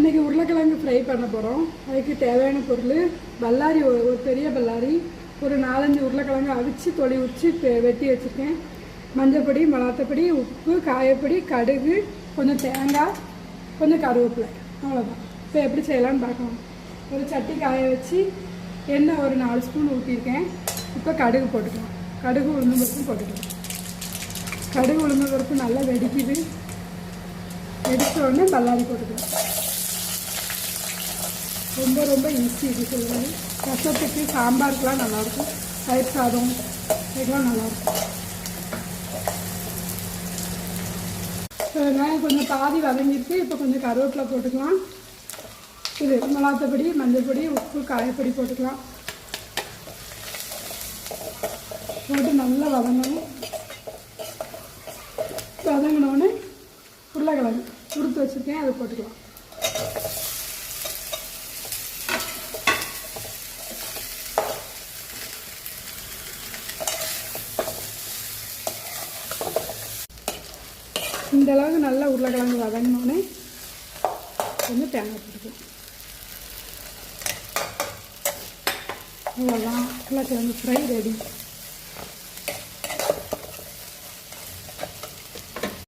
இன்றைக்கி உருளைக்கிழங்கு ஃப்ரை பண்ண போகிறோம். அதுக்கு தேவையான பொருள் பல்லாரி, ஒரு பெரிய பல்லாரி, ஒரு 4-5 உருளைக்கிழங்கு அவிச்சு தொளி உரித்து வெட்டி வச்சுருக்கேன். மஞ்சப்பொடி, மிளகாத்தப்பொடி, உப்பு, காயப்பொடி, கடுகு, கொஞ்சம் தேங்காய், கொஞ்சம் கருவேப்பிலை, அவ்வளோதான். இப்போ எப்படி செய்யலான்னு பார்க்கலாம். ஒரு சட்டி காய வச்சு எண்ணெய் ஒரு 4 ஸ்பூன் ஊற்றிருக்கேன். இப்போ கடுகு போட்டுக்கலாம். கடுகு உளுந்து பருப்பு போட்டுக்கலாம். கடுகு உளுந்து பருப்பு நல்லா வெடிக்குது. வெடித்த உடனே பல்லாரி போட்டுக்கலாம். ரொம்ப ஈஸி இது சொல்லுறது. ரசத்துக்கு, சாம்பாருக்கெலாம் நல்லாயிருக்கும். தயிர் சாதம் இதெல்லாம் நல்லாயிருக்கும். வெங்காயம் கொஞ்சம் பாதி வதங்கிட்டு இப்போ கொஞ்சம் கருவேப்பிலை போட்டுக்கலாம். இது மிளகாத்தப்பொடி, மஞ்சள் பொடி, உப்பு, காயப்பொடி போட்டுக்கலாம். போட்டு நல்லா வதங்கணும். வதங்கினோடனே உருளைக்கிழங்கு உடுத்து வச்சுருக்கேன், அதை போட்டுக்கலாம். இந்த அளவுக்கு நல்லா உருளைக்கிழங்கு வதங்கினோடனே கொஞ்சம் தேங்காய் போட்டுக்கலாம். அவ்வளோதான், உருளைக்கிழங்கு ஃப்ரை ரெடி.